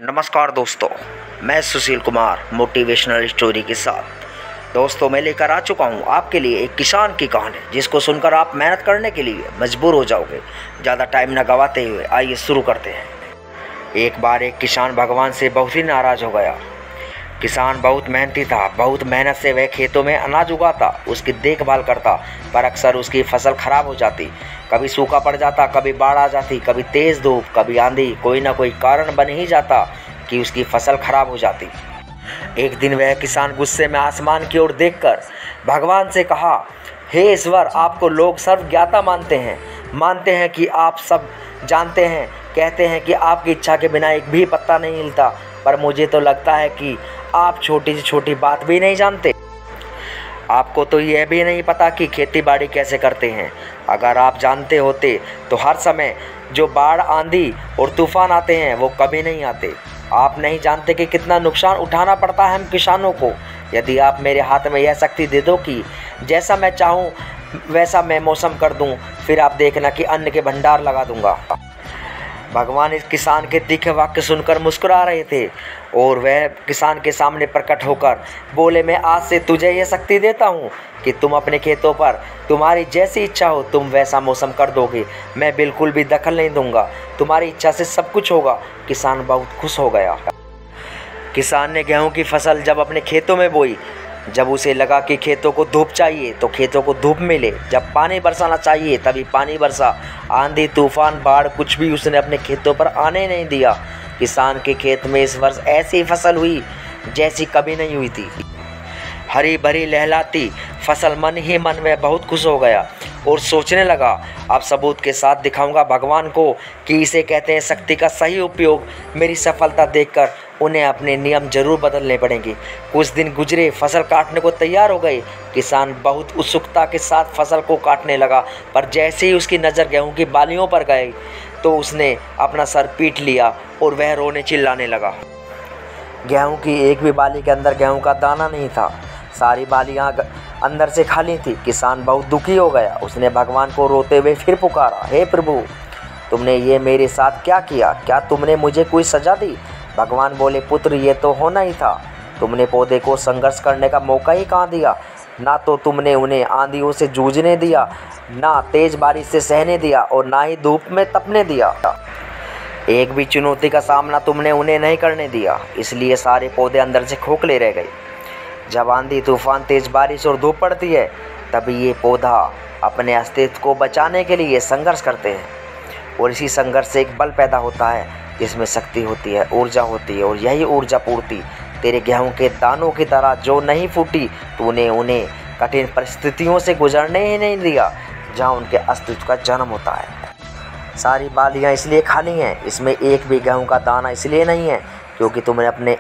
नमस्कार दोस्तों, मैं सुशील कुमार मोटिवेशनल स्टोरी के साथ। दोस्तों, मैं लेकर आ चुका हूँ आपके लिए एक किसान की कहानी, जिसको सुनकर आप मेहनत करने के लिए मजबूर हो जाओगे। ज़्यादा टाइम न गवाते हुए आइए शुरू करते हैं। एक बार एक किसान भगवान से बहुत ही नाराज़ हो गया। किसान बहुत मेहनती था। बहुत मेहनत से वह खेतों में अनाज उगाता, उसकी देखभाल करता, पर अक्सर उसकी फसल खराब हो जाती। कभी सूखा पड़ जाता, कभी बाढ़ आ जाती, कभी तेज़ धूप, कभी आंधी। कोई ना कोई कारण बन ही जाता कि उसकी फसल खराब हो जाती। एक दिन वह किसान गुस्से में आसमान की ओर देखकर भगवान से कहा, हे ईश्वर, आपको लोग सर्वज्ञाता मानते हैं कि आप सब जानते हैं। कहते हैं कि आपकी इच्छा के बिना एक भी पत्ता नहीं हिलता, पर मुझे तो लगता है कि आप छोटी से छोटी बात भी नहीं जानते। आपको तो यह भी नहीं पता कि खेती बाड़ी कैसे करते हैं। अगर आप जानते होते तो हर समय जो बाढ़, आंधी और तूफान आते हैं वो कभी नहीं आते। आप नहीं जानते कि कितना नुकसान उठाना पड़ता है हम किसानों को। यदि आप मेरे हाथ में यह शक्ति दे दो कि जैसा मैं चाहूँ वैसा मैं मौसम कर दूँ, फिर आप देखना कि अन्न के भंडार लगा दूँगा। भगवान इस किसान के तीखे वाक्य सुनकर मुस्कुरा रहे थे और वह किसान के सामने प्रकट होकर बोले, मैं आज से तुझे यह शक्ति देता हूँ कि तुम अपने खेतों पर तुम्हारी जैसी इच्छा हो तुम वैसा मौसम कर दोगे। मैं बिल्कुल भी दखल नहीं दूंगा, तुम्हारी इच्छा से सब कुछ होगा। किसान बहुत खुश हो गया। किसान ने गेहूं की फसल जब अपने खेतों में बोई, जब उसे लगा कि खेतों को धूप चाहिए तो खेतों को धूप मिले, जब पानी बरसाना चाहिए तभी पानी बरसा। आंधी, तूफान, बाढ़ कुछ भी उसने अपने खेतों पर आने नहीं दिया। किसान के खेत में इस वर्ष ऐसी फसल हुई जैसी कभी नहीं हुई थी। हरी भरी लहलाती फसल, मन ही मन में बहुत खुश हो गया और सोचने लगा, अब सबूत के साथ दिखाऊंगा भगवान को कि इसे कहते हैं शक्ति का सही उपयोग। मेरी सफलता देखकर उन्हें अपने नियम जरूर बदलने पड़ेंगे। कुछ दिन गुजरे, फसल काटने को तैयार हो गए। किसान बहुत उत्सुकता के साथ फसल को काटने लगा, पर जैसे ही उसकी नज़र गेहूं की बालियों पर गई तो उसने अपना सर पीट लिया और वह रोने चिल्लाने लगा। गेहूं की एक भी बाली के अंदर गेहूं का दाना नहीं था। सारी बालियां अंदर से खाली थी। किसान बहुत दुखी हो गया। उसने भगवान को रोते हुए फिर पुकारा, हे प्रभु, तुमने ये मेरे साथ क्या किया? क्या तुमने मुझे कोई सज़ा दी? भगवान बोले, पुत्र, ये तो होना ही था। तुमने पौधे को संघर्ष करने का मौका ही कहाँ दिया? ना तो तुमने उन्हें आंधियों से जूझने दिया, ना तेज बारिश से सहने दिया और ना ही धूप में तपने दिया। एक भी चुनौती का सामना तुमने उन्हें नहीं करने दिया, इसलिए सारे पौधे अंदर से खोखले रह गए। जब आंधी, तूफान, तेज बारिश और धूप पड़ती है तभी ये पौधा अपने अस्तित्व को बचाने के लिए संघर्ष करते हैं और इसी संघर्ष से एक बल पैदा होता है जिसमें शक्ति होती है, ऊर्जा होती है। और यही ऊर्जा पूर्ति तेरे गेहूं के दानों की तरह जो नहीं फूटी, तूने उन्हें कठिन परिस्थितियों से गुजरने ही नहीं दिया जहां उनके अस्तित्व का जन्म होता है। सारी बालियां इसलिए खाली हैं, इसमें एक भी गेहूं का दाना इसलिए नहीं है क्योंकि तुमने अपने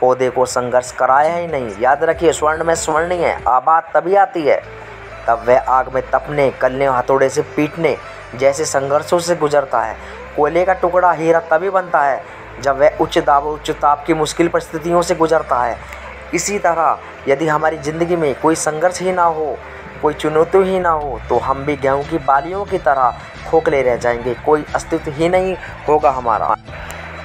पौधे को संघर्ष कराया ही नहीं। याद रखिए, स्वर्ण में स्वर्णीय है आबाद तभी आती है तब वह आग में तपने, कलने, हथौड़े से पीटने जैसे संघर्षों से गुजरता है। कोयले का टुकड़ा हीरा तभी बनता है जब वह उच्च दाब, उच्च ताप की मुश्किल परिस्थितियों से गुजरता है। इसी तरह यदि हमारी ज़िंदगी में कोई संघर्ष ही ना हो, कोई चुनौती ही ना हो, तो हम भी गेहूं की बालियों की तरह खोखले रह जाएंगे। कोई अस्तित्व ही नहीं होगा हमारा।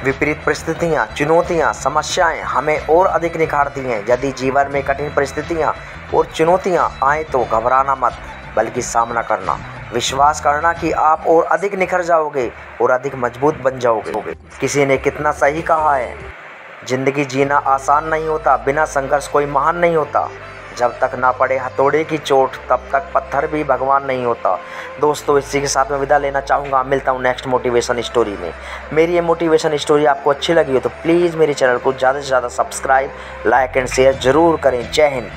विपरीत परिस्थितियाँ, चुनौतियाँ, समस्याएं हमें और अधिक निखारती हैं। यदि जीवन में कठिन परिस्थितियाँ और चुनौतियाँ आए तो घबराना मत, बल्कि सामना करना, विश्वास करना कि आप और अधिक निखर जाओगे और अधिक मजबूत बन जाओगे। किसी ने कितना सही कहा है, जिंदगी जीना आसान नहीं होता, बिना संघर्ष कोई महान नहीं होता। जब तक ना पड़े हथौड़े की चोट तब तक पत्थर भी भगवान नहीं होता। दोस्तों, इसी के साथ मैं विदा लेना चाहूँगा। मिलता हूँ नेक्स्ट मोटिवेशन स्टोरी में। मेरी ये मोटिवेशन स्टोरी आपको अच्छी लगी हो तो प्लीज़ मेरे चैनल को ज़्यादा से ज़्यादा सब्सक्राइब, लाइक एंड शेयर ज़रूर करें। जय हिंद।